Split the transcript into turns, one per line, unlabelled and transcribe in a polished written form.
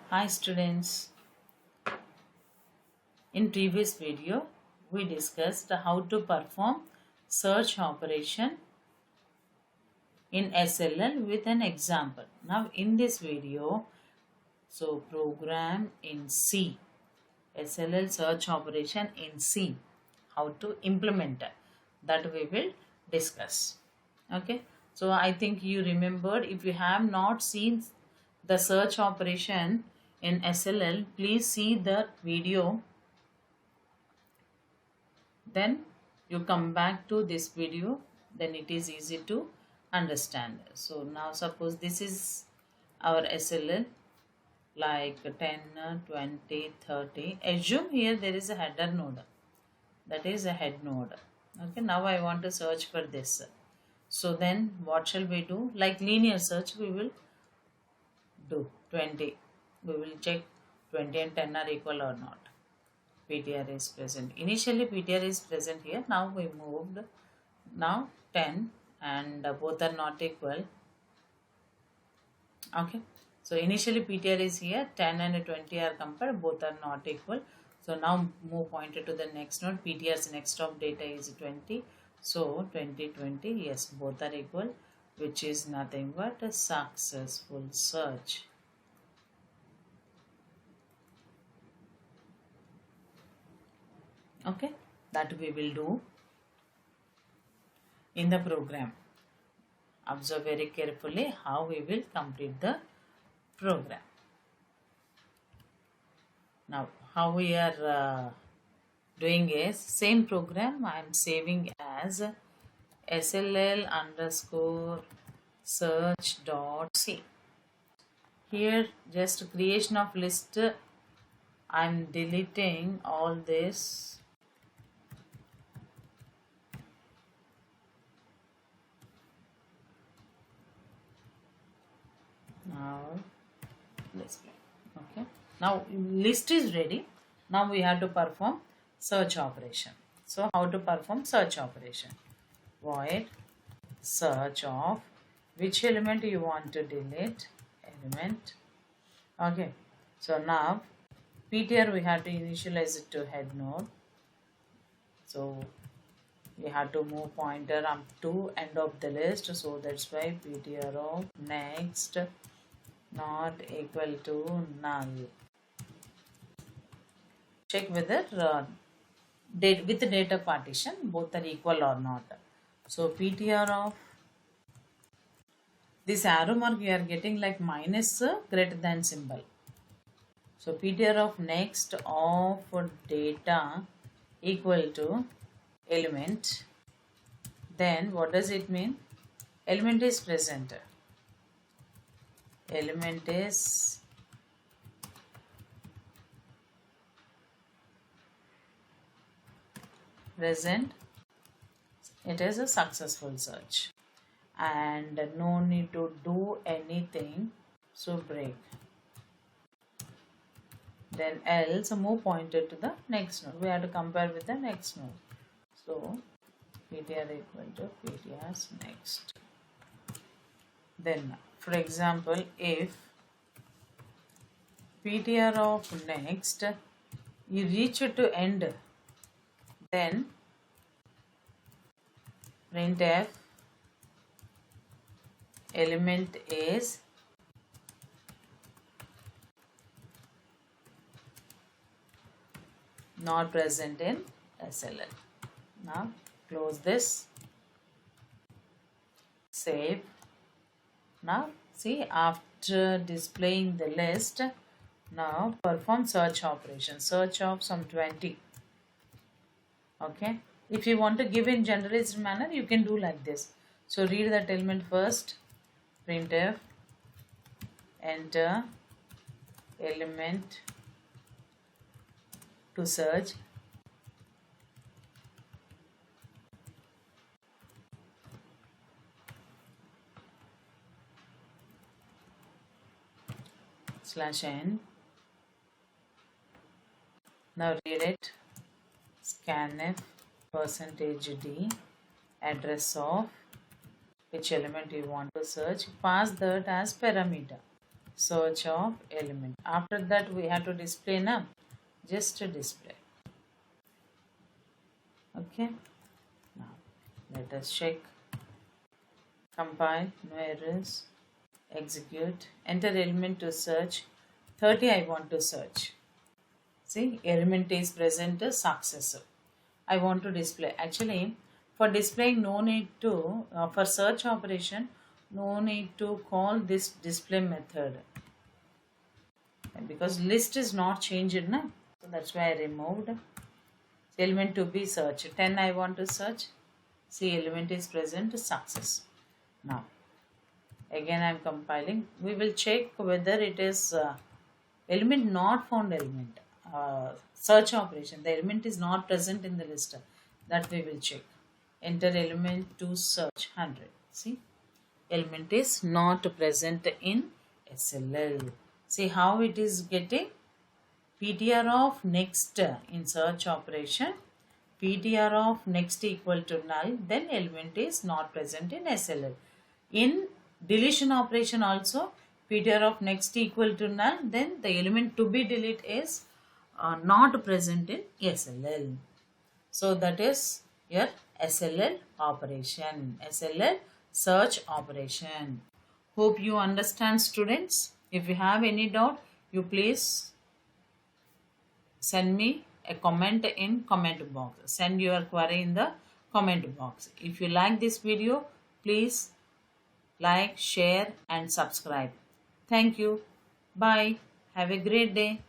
Hi students, in previous video we discussed how to perform search operation in SLL with an example. Now in this video, program in C, SLL search operation in C, how to implement that we will discuss. Okay, so I think you remembered. If you have not seen the search operation in SLL, please see the video, then you come back to this video, then it is easy to understand. So now suppose this is our SLL like 10, 20, 30. Assume here there is a header node, that is a head node. Okay, now I want to search for this. So then what shall we do? Like linear search we will do 20. We will check 20 and 10 are equal or not. PTR is present. Initially PTR is present here. Now we moved. Now 10 and both are not equal. Okay. So initially PTR is here. 10 and 20 are compared. Both are not equal. So now move pointer to the next node. PTR's next of data is 20. So 20, 20. Yes, both are equal, which is nothing but a successful search. Okay, that we will do in the program. Observe very carefully how we will complete the program. Now how we are doing is same program I am saving as SLL underscore search dot C. Here just creation of list. I am deleting all this. Now let's play. Okay, now list is ready. Now we have to perform search operation. So how to perform search operation? Void search of which element you want to delete, element. Okay, so now PTR we have to initialize it to head node. So we have to move pointer up to end of the list. So that's why PTR of next not equal to null. Check whether with the data partition both are equal or not. So PTR of this arrow mark you are getting like minus greater than symbol. So PTR of next of data equal to element. Then what does it mean? Element is present. Element is present. It is a successful search and no need to do anything. So break. Then else move pointer to the next node. We have to compare with the next node. So PTR equal to PTR's next. Then for example, if PTR of next you reach to end, then printf element is not present in SLL. Now close this, save. Now see, after displaying the list, now perform search operation. Search of some 20. Okay, if you want to give in generalized manner you can do like this. So read that element first. Printf enter element to search. /n. Now read it. Scanf %d address of which element you want to search. Pass that as parameter. search of element. After that we have to display now, just to display. Okay, now let us check, compile, no errors, execute, enter element to search. 30 I want to search. See, element is present, successor. I want to display. Actually, for displaying, no need to, for search operation, no need to call this display method, because list is not changed now. So that's why I removed element to be searched. 10 I want to search. See, element is present, success. Now, again I am compiling. We will check whether it is element not found element. Search operation, the element is not present in the list, that we will check. Enter element to search 100. See, element is not present in SLL. See how it is getting PTR of next in search operation. PTR of next equal to null, then element is not present in SLL. In deletion operation also, PTR of next equal to null, then the element to be deleted is not present in SLL. So that is your SLL operation, SLL search operation. Hope you understand, students. If you have any doubt, you please send me a comment in comment box. Send your query in the comment box. If you like this video, please like, share and subscribe. Thank you. Bye. Have a great day.